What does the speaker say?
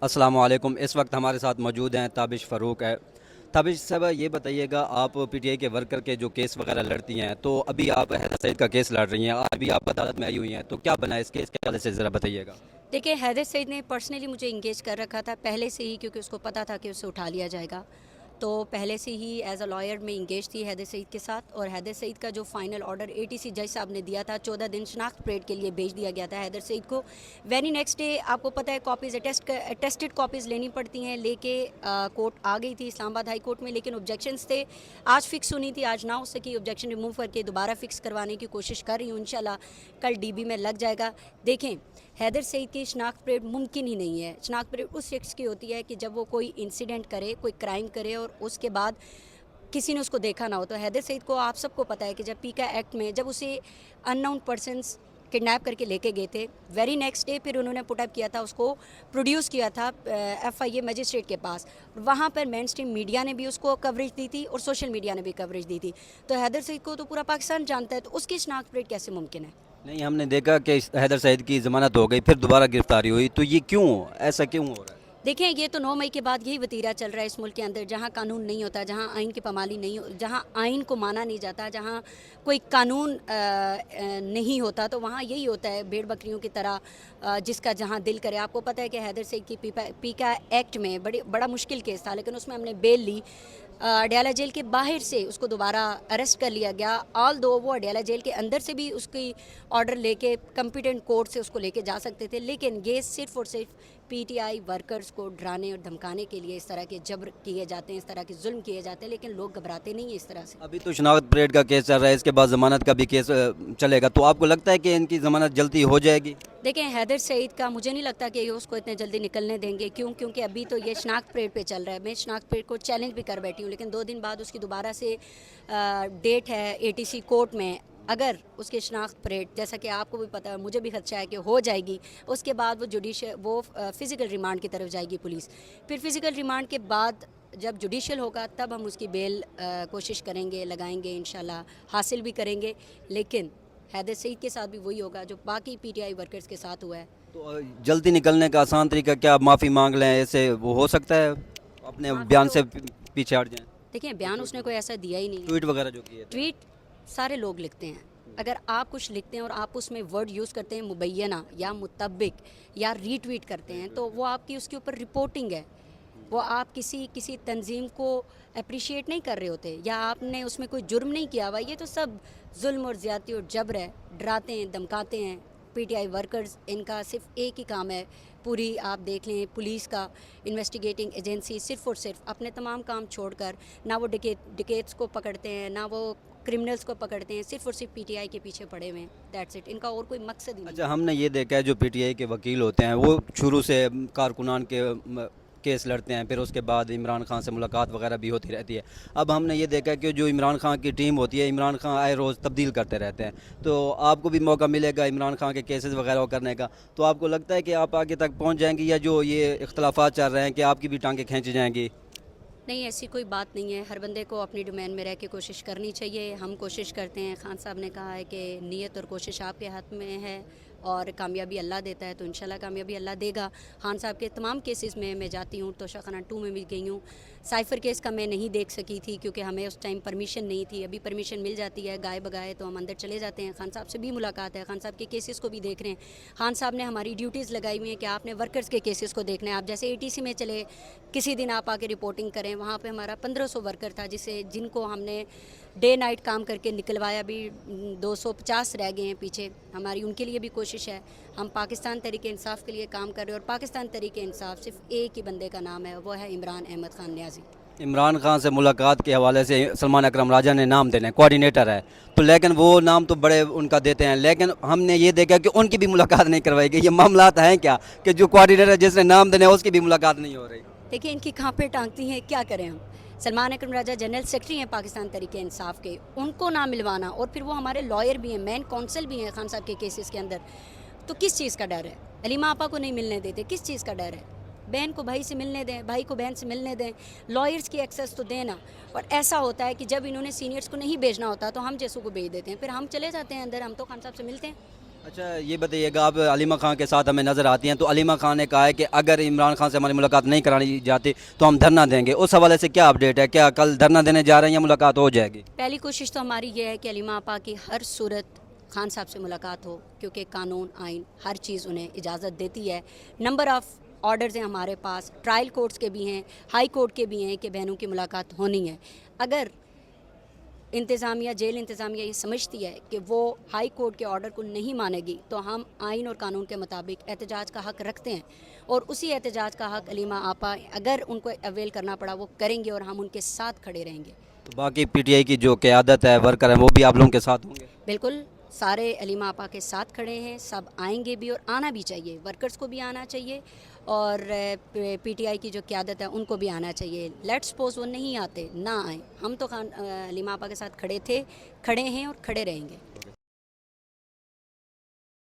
अस्सलाम वालेकुम। इस वक्त हमारे साथ मौजूद हैं ताबिश फ़ारूक है। ताबिश साहब, ये बताइएगा, आप पीटीआई के वर्कर के जो केस वगैरह लड़ती हैं, तो अभी आप हैदर सईद का केस लड़ रही हैं, आज भी आप अदालत में आई हुई हैं, तो क्या बना इस केस के हवाले से ज़रा बताइएगा। देखिए, हैदर सईद ने पर्सनली मुझे इंगेज कर रखा था पहले से ही, क्योंकि उसको पता था कि उसे उठा लिया जाएगा। तो पहले से ही एज अ लॉयर में इंगेज थी हैदर सईद के साथ। और हैदर सईद का जो फाइनल ऑर्डर एटीसी जज साहब ने दिया था, 14 दिन शनाख्त परेड के लिए भेज दिया गया था हैदर सईद को। वेरी नेक्स्ट डे आपको पता है कॉपीज़ अटेस्टेड कॉपीज़ लेनी पड़ती हैं, लेके कोर्ट आ गई थी इस्लामाबाद हाई कोर्ट में, लेकिन ऑब्जेक्शंस थे। आज फिक्स होनी थी, आज ना हो सकी। ऑब्जेक्शन रिमूव करके दोबारा फिक्स करवाने की कोशिश कर रही हूँ। इंशाल्लाह कल डीबी में लग जाएगा। देखें, हैदर सईद की शनाख्त परेड मुमकिन ही नहीं है। शनाख्त परेड उस शख्स की होती है कि जब वो कोई इंसिडेंट करे, कोई क्राइम करे और उसके बाद किसी ने उसको देखा ना हो। तो हैदर सईद को आप सबको पता है कि जब पीका एक्ट में जब उसे अननोन पर्सनस किडनैप करके लेके गए थे, वेरी नेक्स्ट डे फिर उन्होंने पुटअप किया था, उसको प्रोड्यूस किया था एफआईए मजिस्ट्रेट के पास। वहाँ पर मेन स्ट्रीम मीडिया ने भी उसको कवरेज दी थी और सोशल मीडिया ने भी कवरेज दी थी। तो हैदर सईद को तो पूरा पाकिस्तान जानता है, तो उसकी शनाख्त परेड कैसे मुमकिन है? नहीं, हमने देखा कि हैदर सईद की ज़मानत हो गई, फिर दोबारा गिरफ्तारी हुई, तो ये क्यों, ऐसा क्यों हो रहा है? देखें, ये तो 9 मई के बाद यही वतीरा चल रहा है इस मुल्क के अंदर, जहाँ कानून नहीं होता, जहाँ आइन की पामाली नहीं हो, जहाँ आइन को माना नहीं जाता, जहाँ कोई कानून नहीं होता, तो वहाँ यही होता है भेड़ बकरियों की तरह, जिसका जहाँ दिल करे। आपको पता है कि हैदर सईद की पीका एक्ट में बड़ा मुश्किल केस था, लेकिन उसमें हमने बेल ली। अडयाला जेल के बाहर से उसको दोबारा अरेस्ट कर लिया गया। ऑल दो वो अडयाला जेल के अंदर से भी उसकी ऑर्डर लेके कम्पिटेंट कोर्ट से उसको लेके जा सकते थे, लेकिन ये सिर्फ और सिर्फ पीटीआई वर्कर्स को डराने और धमकाने के लिए इस तरह के जबर किए जाते हैं, इस तरह के जुल्म किए जाते हैं, लेकिन लोग घबराते नहीं हैं इस तरह से। अभी तो शनाख्त परेड का केस चल रहा है, इसके बाद ज़मानत का भी केस चलेगा, तो आपको लगता है कि इनकी ज़मानत जल्दी हो जाएगी? देखें, हैदर सईद का मुझे नहीं लगता कि ये उसको इतने जल्दी निकलने देंगे। क्यों? क्योंकि अभी तो ये शनाख्त परेड पे चल रहा है। मैं शनाख्त परेड को चैलेंज भी कर बैठी हूँ, लेकिन 2 दिन बाद उसकी दोबारा से डेट है एटीसी कोर्ट में। अगर उसकी शनाख्त परेड, जैसा कि आपको भी पता है, मुझे भी खदशा है कि हो जाएगी, उसके बाद वो फ़िज़िकल रिमांड की तरफ जाएगी पुलिस। फिर फ़िज़िकल रिमांड के बाद जब जुडिशल होगा, तब हम उसकी बेल कोशिश करेंगे, लगाएंगे, इंशाल्लाह हासिल भी करेंगे। लेकिन हैदर सईद के साथ भी वही होगा जो बाकी पीटीआई वर्कर्स के साथ हुआ है। तो जल्दी निकलने का आसान तरीका क्या, आप माफ़ी मांग लें, ऐसे वो हो सकता है, अपने माफ़ी बयान तो से पीछे हट जाएं? देखिए, बयान उसने कोई ऐसा दिया ही नहीं है। ट्वीट वगैरह जो किए थे। ट्वीट सारे लोग लिखते हैं। अगर आप कुछ लिखते हैं और आप उसमें वर्ड यूज़ करते हैं मुबैना या मुतब्बिक या रीट्वीट करते हैं, तो वो आपकी उसके ऊपर रिपोर्टिंग है। वो आप किसी तंजीम को अप्रिशिएट नहीं कर रहे होते, या आपने उसमें कोई जुर्म नहीं किया हुआ। ये तो सब जुल्म और ज़्यादती और जबर है। डराते हैं, धमकाते हैं पीटीआई वर्कर्स। इनका सिर्फ एक ही काम है, पूरी आप देख लें पुलिस का, इन्वेस्टिगेटिंग एजेंसी सिर्फ़ और सिर्फ अपने तमाम काम छोड़कर, ना वो डिकेट्स को पकड़ते हैं, ना वो क्रिमिनल्स को पकड़ते हैं, सिर्फ और सिर्फ पीटीआई के पीछे पड़े हुए हैं। That's it. इनका और कोई मकसद ही नहीं अच्छा, है। हमने ये देखा है जो पीटीआई के वकील होते हैं वो शुरू से कारकुनान के केस लड़ते हैं, फिर उसके बाद इमरान खान से मुलाकात वगैरह भी होती रहती है। अब हमने ये देखा है कि जो इमरान खान की टीम होती है, इमरान खान आए रोज़ तब्दील करते रहते हैं, तो आपको भी मौका मिलेगा इमरान खान के केसेस वगैरह करने का, तो आपको लगता है कि आप आगे तक पहुंच जाएंगी, या जो ये इख्तलाफात चल रहे हैं कि आपकी भी टांगें खींची जाएंगी? नहीं, ऐसी कोई बात नहीं है। हर बंदे को अपनी डोमेन में रह के कोशिश करनी चाहिए। हम कोशिश करते हैं। खान साहब ने कहा है कि नीयत और कोशिश आपके हाथ में है और कामयाबी अल्लाह देता है, तो इंशाल्लाह कामयाबी अल्लाह देगा। खान साहब के तमाम केसेस में मैं जाती हूँ, तो शाखाना 2 में भी गई हूँ। साइफ़र केस का मैं नहीं देख सकी थी क्योंकि हमें उस टाइम परमिशन नहीं थी। अभी परमिशन मिल जाती है गाए बगाए, तो हम अंदर चले जाते हैं। खान साहब से भी मुलाकात है, खान साहब के केसेस को भी देख रहे हैं। खान साहब ने हमारी ड्यूटीज़ लगाई हुई हैं कि आपने वर्कर्स के केसेस को देखना है। आप जैसे एटीसी में चले, किसी दिन आप आके रिपोर्टिंग करें। वहाँ पे हमारा 1500 वर्कर था, जिनको हमने डे नाइट काम करके निकलवाया। भी 250 रह गए हैं पीछे। हमारी उनके लिए भी कोशिश है। हम पाकिस्तान तहरीक इंसाफ के लिए काम कर रहे हैं, और पाकिस्तान तहरीक इंसाफ सिर्फ एक ही बंदे का नाम है, वो है इमरान अहमद खान न्याजी। इमरान खान से मुलाकात के हवाले से सलमान अकरम राजा ने नाम देने कोऑर्डिनेटर है, तो लेकिन वो नाम तो बड़े उनका देते हैं, लेकिन हमने ये देखा कि उनकी भी मुलाकात नहीं करवाई गई। ये मामलात हैं क्या कि जो कोऑर्डिनेटर जिसने नाम देने उसकी भी मुलाकात नहीं हो रही? देखिए, इनकी कहाँ पे टांगती हैं, क्या करें हम। सलमान अकरम राजा जनरल सेक्रेटरी हैं पाकिस्तान तहरीक इंसाफ के, उनको ना मिलवाना, और फिर वो हमारे लॉयर भी हैं, मेन काउंसिल भी हैं खान साहब के केसेस के अंदर, तो किस चीज़ का डर है? अलीमा आपा को नहीं मिलने देते, किस चीज़ का डर है? बहन को भाई से मिलने दें, भाई को बहन से मिलने दें, लॉयर्स की एक्सेस तो देना। और ऐसा होता है कि जब इन्होंने सीनियर्स को नहीं भेजना होता तो हम जैसों को भेज देते हैं, फिर हम चले जाते हैं अंदर, हम तो खान साहब से मिलते हैं। अच्छा ये बताइएगा, आप अलीमा खान के साथ हमें नज़र आती हैं, तो अलीमा खान ने कहा है कि अगर इमरान खान से हमारी मुलाकात नहीं करानी जाती तो हम धरना देंगे। उस हवाले से क्या अपडेट है, क्या कल धरना देने जा रहे हैं या मुलाकात हो जाएगी? पहली कोशिश तो हमारी ये है कि अलीमा आपा की हर सूरत खान साहब से मुलाकात हो, क्योंकि कानून आइन हर चीज़ उन्हें इजाज़त देती है। नंबर ऑफ़ ऑर्डर्स हैं हमारे पास, ट्रायल कोर्ट्स के भी हैं, हाई कोर्ट के भी हैं कि बहनों की मुलाकात होनी है। अगर इंतज़ामिया, जेल इंतज़ामिया ये समझती है कि वो हाई कोर्ट के ऑर्डर को नहीं मानेगी, तो हम आइन और कानून के मुताबिक एहतजाज का हक़ रखते हैं, और उसी एहतजाज का हक़ अलीमा आपा अगर उनको अवेल करना पड़ा वो करेंगे, और हम उनके साथ खड़े रहेंगे। तो बाकी पीटीआई की जो क़यादत है, वर्कर हैं, वो भी आप लोगों के साथ होंगे? बिल्कुल, सारे अलीमा आपा के साथ खड़े हैं, सब आएंगे भी और आना भी चाहिए, वर्कर्स को भी आना चाहिए और पीटीआई की जो क़यादत है उनको भी आना चाहिए। लेट्स सपोज वो नहीं आते, ना आए, हम तो अलीमा आपा के साथ खड़े थे, खड़े हैं और खड़े रहेंगे।